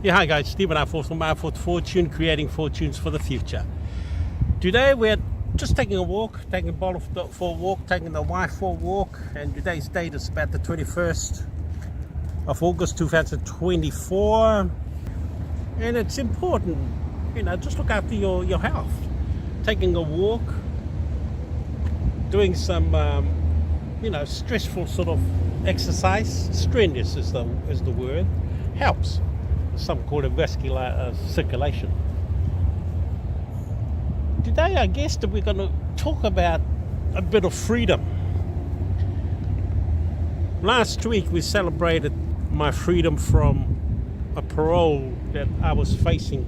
Yeah, hi guys, Stephen R4 from R4 Fortune, creating fortunes for the future. Today we're just taking a walk, taking Bola for a walk, taking the wife for a walk, and today's date is about the 21st of August 2024. And it's important, just look after your health. Taking a walk, doing some, stressful sort of exercise, strenuous is the word, helps. Some call it vascular circulation. Today I guess that we're going to talk about a bit of freedom. Last week we celebrated my freedom from a parole that I was facing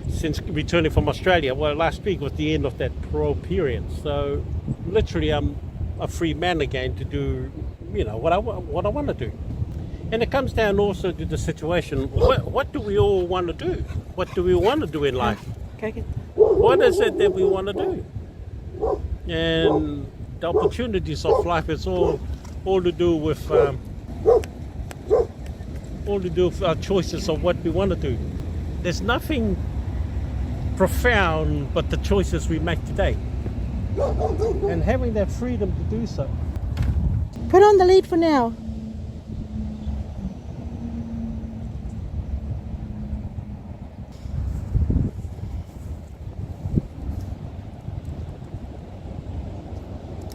since returning from Australia. Well, last week was the end of that parole period. So literally I'm a free man again to do what I want to do. And it comes down also to the situation, what do we all want to do? What do we want to do in life? Okay. What is it that we want to do? And the opportunities of life is all to do with our choices of what we want to do. There's nothing profound but the choices we make today. And having that freedom to do so. Put on the lead for now.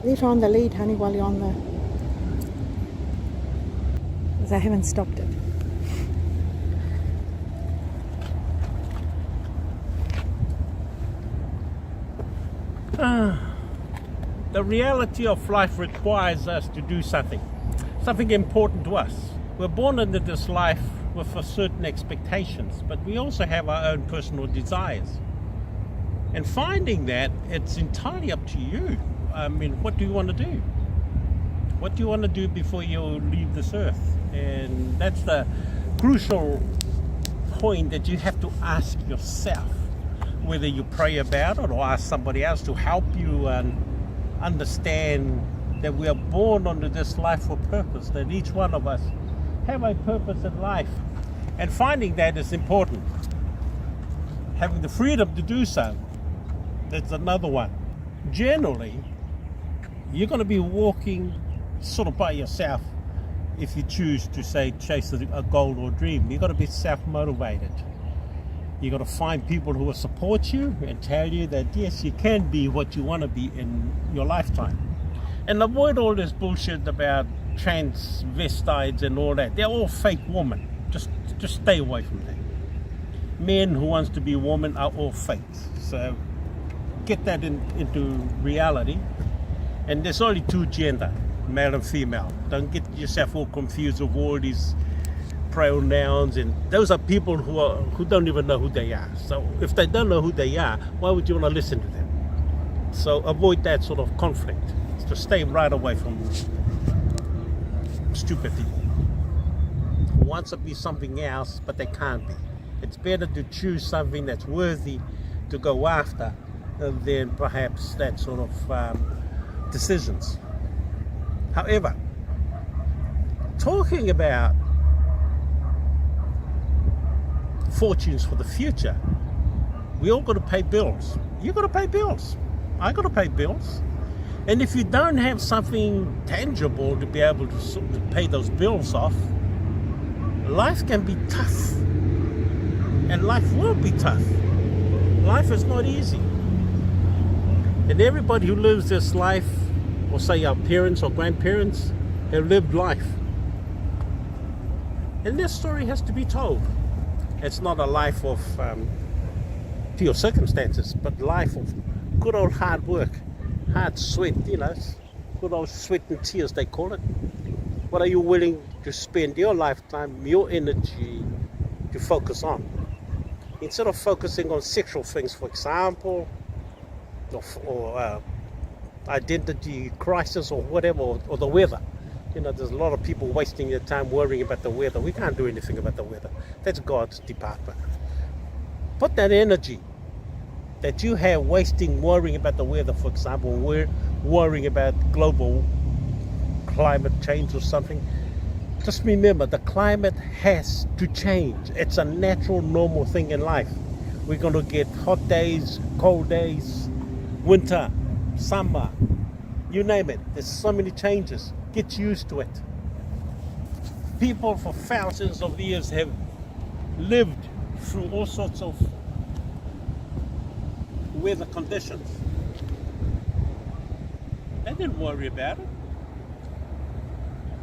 Leave her on the lead, honey, while you're on the... Because I haven't stopped it. The reality of life requires us to do something important to us. We're born into this life with a certain expectations, but we also have our own personal desires. And finding that, it's entirely up to you. What do you want to do? What do you want to do before you leave this earth? And that's the crucial point that you have to ask yourself, whether you pray about it or ask somebody else to help you understand that we are born onto this life for purpose, that each one of us have a purpose in life. And finding that is important. Having the freedom to do so, that's another one. Generally, you're going to be walking sort of by yourself if you choose to, say, chase a goal or dream. You've got to be self-motivated. You've got to find people who will support you and tell you that, yes, you can be what you want to be in your lifetime. And avoid all this bullshit about transvestites and all that. They're all fake women. Just stay away from that. Men who wants to be a woman are all fakes. So get that into reality. And there's only two gender, male and female. Don't get yourself all confused with all these pronouns, and those are people who don't even know who they are. So if they don't know who they are, why would you want to listen to them? So avoid that sort of conflict. Just stay right away from stupid people who wants to be something else, but they can't be. It's better to choose something that's worthy to go after than perhaps that sort of decisions. However, talking about fortunes for the future, we all got to pay bills. You got to pay bills. I got to pay bills. And if you don't have something tangible to be able to pay those bills off, life can be tough. And life will be tough. Life is not easy. And everybody who lives this life, or say our parents or grandparents, have lived life. And this story has to be told. It's not a life of pure circumstances, but life of good old hard work, hard sweat, good old sweat and tears they call it. What are you willing to spend your lifetime, your energy to focus on? Instead of focusing on sexual things, for example, or identity crisis or whatever, or the weather. There's a lot of people wasting their time worrying about the weather. We can't do anything about the weather. That's God's department. Put that energy that you have wasting worrying about the weather, for example, worrying about global climate change or something, Just remember, the climate has to change. It's a natural, normal thing in life. We're going to get hot days, cold days, winter, summer, you name it. There's so many changes. Get used to it. People for thousands of years have lived through all sorts of weather conditions. They didn't worry about it.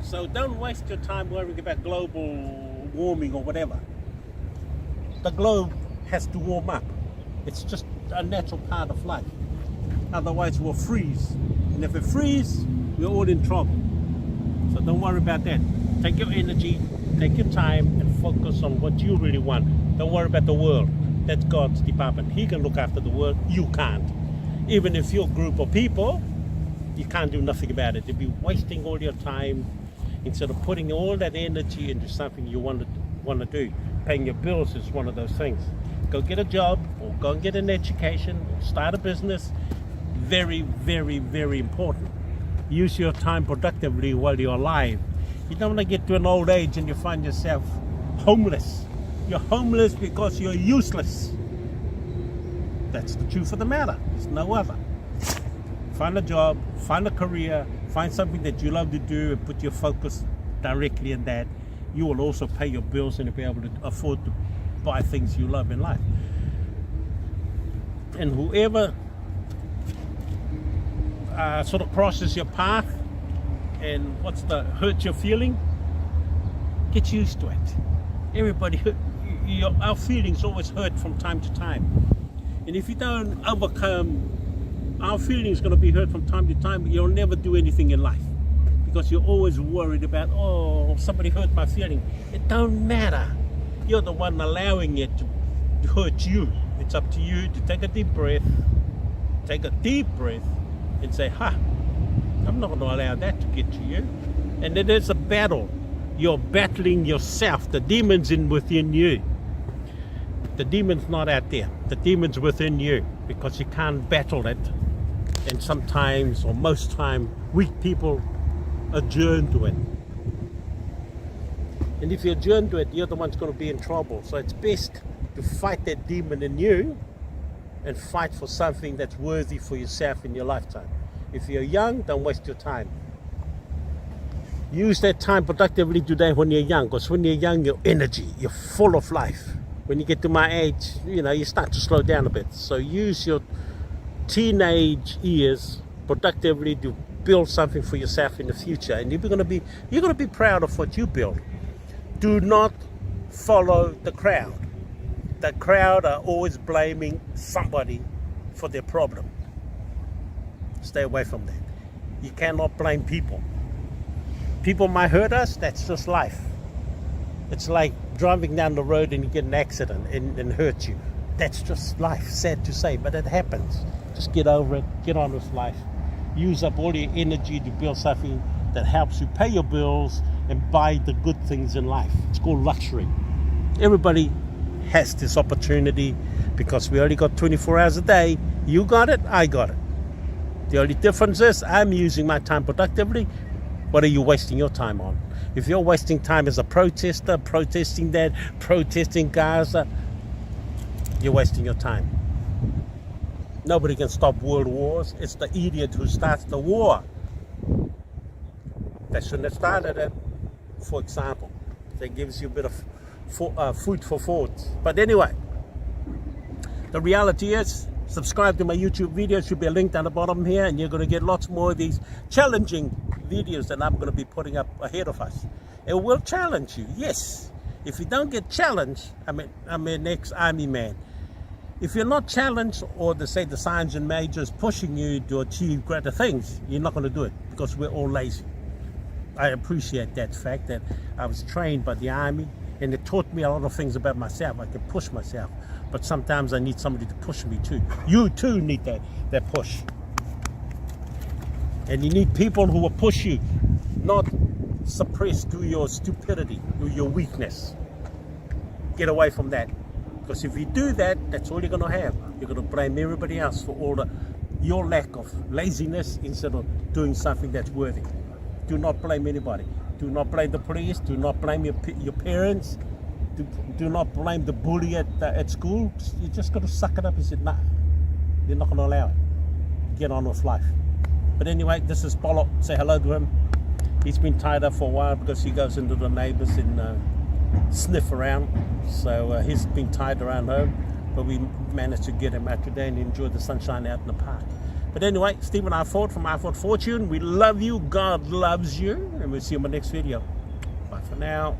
So don't waste your time worrying about global warming or whatever. The globe has to warm up. It's just a natural part of life. Otherwise we'll freeze. And if it freezes, we're all in trouble. So don't worry about that. Take your energy, take your time, and focus on what you really want. Don't worry about the world. That's God's department. He can look after the world. You can't. Even if you're a group of people, you can't do nothing about it. You'll be wasting all your time instead of putting all that energy into something you want to do. Paying your bills is one of those things. Go get a job, or go and get an education, or start a business. Very, very, very important. Use your time productively while you're alive. You don't want to get to an old age and you find yourself homeless. You're homeless because you're useless. That's the truth of the matter. There's no other. Find a job, find a career, find something that you love to do and put your focus directly in that. You will also pay your bills and you'll be able to afford to buy things you love in life. And whoever sort of crosses your path and hurt your feeling, get used to it. Everybody, our feelings always hurt from time to time. And if you don't overcome, our feelings going to be hurt from time to time. You'll never do anything in life because you're always worried about, oh, somebody hurt my feeling. It don't matter. You're the one allowing it to hurt you. It's up to you to take a deep breath, and say, I'm not going to allow that to get to you. And then there's a battle. You're battling yourself. The demon's within you. The demon's not out there. The demon's within you because you can't battle it. And sometimes, or most time, weak people adjourn to it. And if you adjourn to it, you're the one's going to be in trouble. So it's best to fight that demon in you and fight for something that's worthy for yourself in your lifetime. If you're young, don't waste your time. Use that time productively today when you're young, because when you're young, you're energy, you're full of life. When you get to my age, you start to slow down a bit. So use your teenage years productively to build something for yourself in the future, and you're going to be proud of what you build. Do not follow the crowd. The crowd are always blaming somebody for their problem. Stay away from that. You cannot blame people. People might hurt us. That's just life. It's like driving down the road and you get an accident and hurt you. That's just life. Sad to say, but it happens. Just get over it. Get on with life. Use up all your energy to build something that helps you pay your bills and buy the good things in life. It's called luxury. Everybody has this opportunity because we only got 24 hours a day. You got it, I got it. The only difference is I'm using my time productively. What are you wasting your time on? If you're wasting time as a protester, protesting that, protesting Gaza, you're wasting your time. Nobody can stop world wars. It's the idiot who starts the war. They shouldn't have started it, for example. That gives you a bit of food for thought. But anyway, the reality is, subscribe to my YouTube videos. Should be a link down the bottom here, and you're going to get lots more of these challenging videos that I'm going to be putting up ahead of us. It will challenge you, yes. If you don't get challenged, I'm an ex-army man. If you're not challenged, or the sergeant major is pushing you to achieve greater things, you're not going to do it because we're all lazy. I appreciate that fact that I was trained by the army, and it taught me a lot of things about myself. I could push myself, but sometimes I need somebody to push me too. You too need that push. And you need people who will push you, not suppress through your stupidity, through your weakness. Get away from that. Because if you do that, that's all you're going to have. You're going to blame everybody else for all your lack of laziness instead of doing something that's worthy. Do not blame anybody. Do not blame the police. Do not blame your parents. Do not blame the bully at school. You just got to suck it up and say, nah, they're not going to allow it. Get on with life. But anyway, this is Polo. Say hello to him. He's been tied up for a while because he goes into the neighbors and sniff around. So he's been tied around home. But we managed to get him out today and enjoy the sunshine out in the park. But anyway, Steve and I Ford from I Ford Fortune. We love you. God loves you. And we'll see you in my next video. Bye for now.